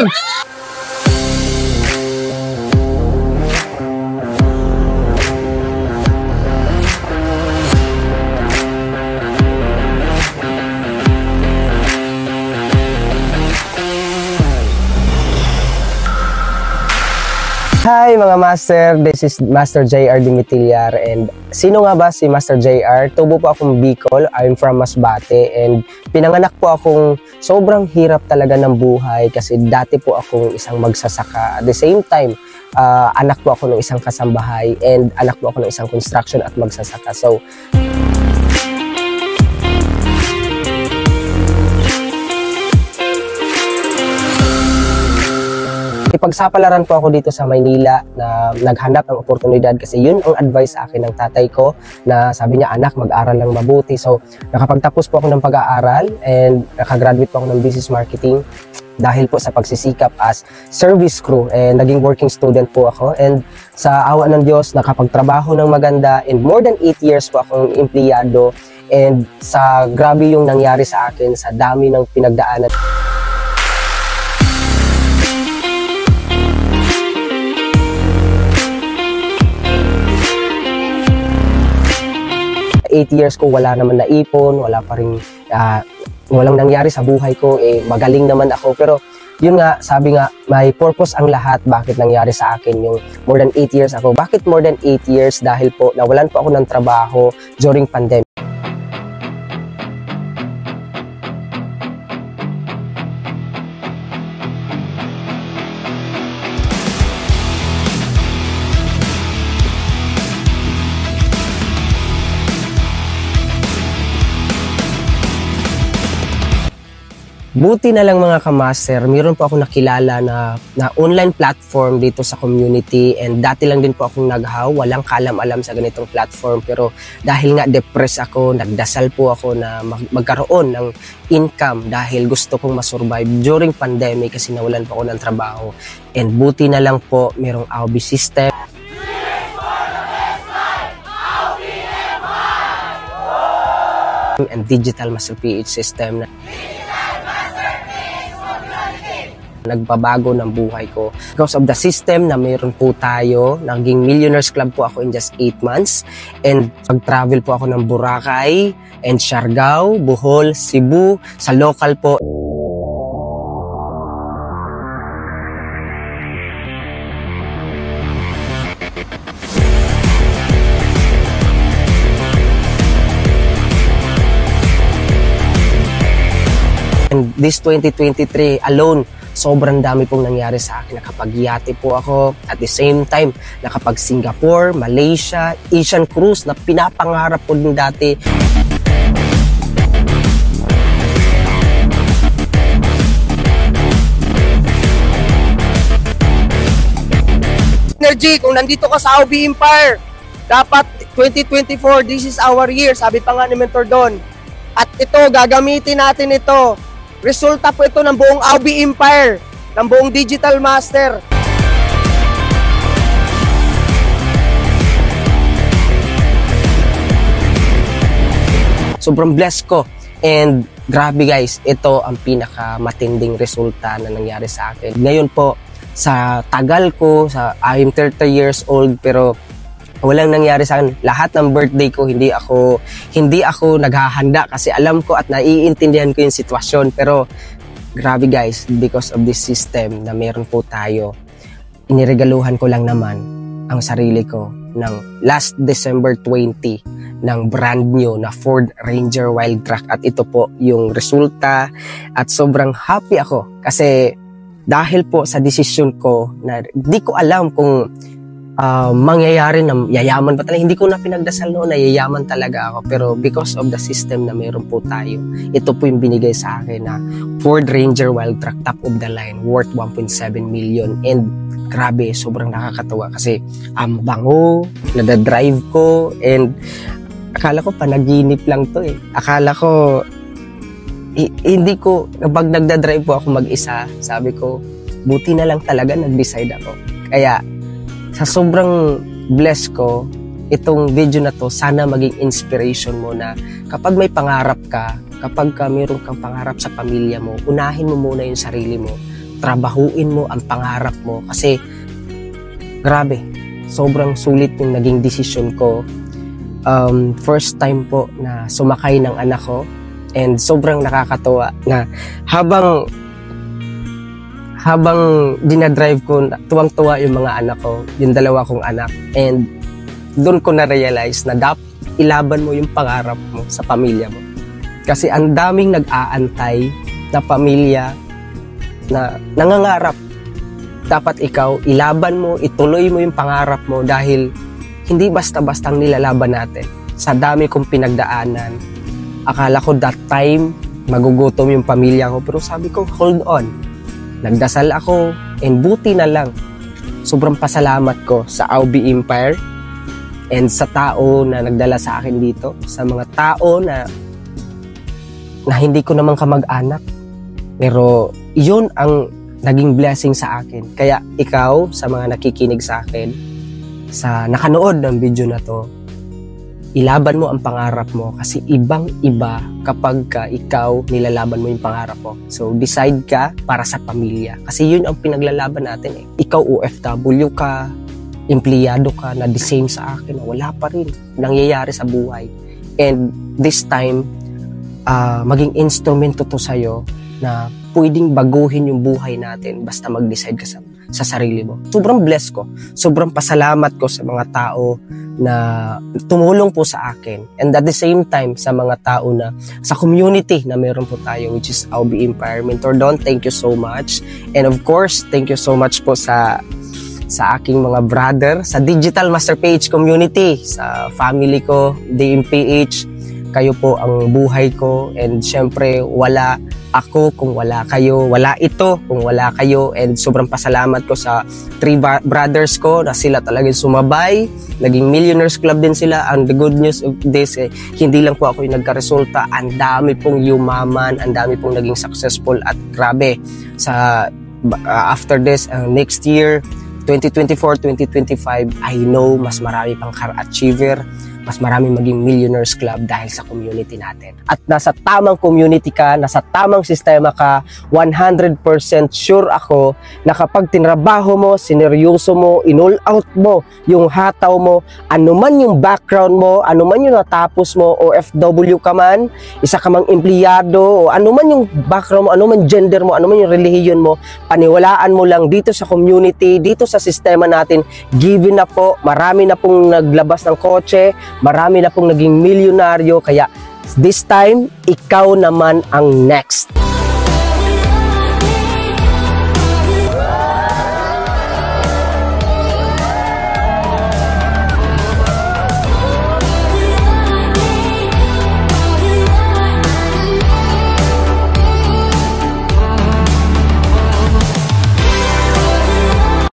master! Hi mga master, this is Master JR Dimitillar. And sino nga ba si Master JR? Tubo po akong Bicol, I'm from Masbate, and pinanganak po akong sobrang hirap talaga ng buhay kasi dati po akong isang magsasaka. At the same time, anak po ako ng isang kasambahay and anak po ako ng isang construction at magsasaka. So, ipagsapalaran po ako dito sa Maynila na naghanap ng oportunidad kasi yun ang advice sa akin ng tatay ko na sabi niya, anak, mag-aral lang mabuti. So, nakapagtapos po ako ng pag-aaral and nakagraduate po ako ng business marketing dahil po sa pagsisikap as service crew, and naging working student po ako, and sa awa ng Diyos nakapagtrabaho ng maganda, and more than 8 years po akong empleyado, and sa grabe yung nangyari sa akin, sa dami ng pinagdaanan. 8 years ko wala naman naipon, wala pa rin, walang nangyari sa buhay ko, magaling naman ako. Pero yun nga, sabi nga, may purpose ang lahat bakit nangyari sa akin yung more than 8 years ako. Bakit more than 8 years? Dahil po nawalan po ako ng trabaho during pandemic. Buti na lang mga kamaster, mayroon po ako nakilala na online platform dito sa community, and dati lang din po akong naghaw, walang kalam-alam sa ganitong platform, pero dahil nga depressed ako, nagdasal po ako na magkaroon ng income dahil gusto kong masurvive during pandemic kasi nawalan po ako ng trabaho. And buti na lang po mayroong AOB system. And digital master PH system na nagbabago ng buhay ko. Because of the system na mayroon po tayo, naging Millionaires Club po ako in just 8 months. And pag-travel po ako ng Boracay and Siargao, Bohol, Cebu, sa local po. And this 2023 alone, sobrang dami pong nangyari sa akin. Nakapag-yate po ako. At the same time, nakapag-Singapore, Malaysia, Asian cruise na pinapangarap ko din dati. Energy, kung nandito ka sa AOB Empire, dapat 2024, this is our year. Sabi pa nga ni Mentor Don. At ito, gagamitin natin ito. Resulta po ito ng buong AOB Empire, ng buong Digital Master. Sobrang blessed ko. And grabe guys, ito ang pinakamatinding resulta na nangyari sa akin. Ngayon po, sa tagal ko, I'm 30 years old, pero walang nangyari sa akin. Lahat ng birthday ko, hindi ako naghahanda kasi alam ko at naiintindihan ko yung sitwasyon. Pero grabe guys, because of this system na meron po tayo, iniregaluhan ko lang naman ang sarili ko ng last December 20 ng brand new na Ford Ranger Wildtrak. At ito po yung resulta at sobrang happy ako kasi dahil po sa desisyon ko na di ko alam kung mangyayari na yayaman pa talaga. Hindi ko na pinagdasal noon na yayaman talaga ako. Pero because of the system na meron po tayo, ito po yung binigay sa akin na Ford Ranger Wildtrak, top of the line, worth 1.7 million. And grabe, sobrang nakakatawa kasi ang bango, nadadrive ko, and akala ko panaginip lang to eh. Akala ko, hindi ko, pag nagdadrive po ako mag-isa, sabi ko, buti na lang talaga nag-decide ako. Kaya, sa sobrang bless ko, itong video na to, sana maging inspiration mo na kapag may pangarap ka, kapag mayroon kang pangarap sa pamilya mo, unahin mo muna yung sarili mo trabahuin mo ang pangarap mo. Kasi grabe, sobrang sulit yung naging desisyon ko. First time po na sumakay ng anak ko, and sobrang nakakatuwa na habang dinadrive ko, tuwang-tuwa yung mga anak ko, yung dalawa kong anak, and doon ko na-realize na dapat ilaban mo yung pangarap mo sa pamilya mo. Kasi ang daming nag-aantay na pamilya na nangangarap. Dapat ikaw, ilaban mo, ituloy mo yung pangarap mo dahil hindi basta-bastang nilalaban natin. Sa dami kong pinagdaanan, akala ko that time magugutom yung pamilya ko, pero sabi ko, hold on. Nagdasal ako, and buti na lang. Sobrang pasalamat ko sa Aubi Empire and sa tao na nagdala sa akin dito, sa mga tao na hindi ko naman kamag-anak. Pero yun ang naging blessing sa akin. Kaya ikaw, sa mga nakikinig sa akin, sa nakanood ng video na to, ilaban mo ang pangarap mo kasi ibang-iba kapag ikaw nilalaban mo yung pangarap mo. So, decide ka para sa pamilya. Kasi yun ang pinaglalaban natin eh. Ikaw OFW ka, empleyado ka na the same sa akin, wala pa rin nangyayari sa buhay. And this time, maging instrumento to sa'yo na pwedeng baguhin yung buhay natin basta mag-decide ka sa sarili mo. Sobrang blessed ko. Sobrang pasalamat ko sa mga tao na tumulong po sa akin. And at the same time, sa mga tao na sa community na meron po tayo, which is Aubi Empire. Mentor Don, thank you so much. And of course, thank you so much po sa aking mga brother, sa Digital Master Page community, sa family ko, DMPH. Kayo po ang buhay ko, and syempre wala ako kung wala kayo, wala ito kung wala kayo, and sobrang pasalamat ko sa 3 brothers ko na sila talagang sumabay, naging Millionaires Club din sila. And the good news of this, hindi lang po ako yung nagkaresulta, ang dami pong yumaman, ang dami pong naging successful, at grabe, sa after this, next year, 2024, 2025, I know mas marami pang car-achiever, mas marami maging Millionaires Club dahil sa community natin. At nasa tamang community ka, nasa tamang sistema ka, 100% sure ako na kapag tinrabaho mo, sineryoso mo, in-all out mo yung hataw mo, anuman yung background mo, anuman yung natapos mo, OFW ka man, isa ka mang empleyado, o anuman yung background mo, anuman gender mo, anuman yung relihiyon mo, paniwalaan mo lang dito sa community, dito sa sistema natin, given na po, marami na pong naglabas ng kotse, marami na pong naging milyonaryo, kaya this time, ikaw naman ang next.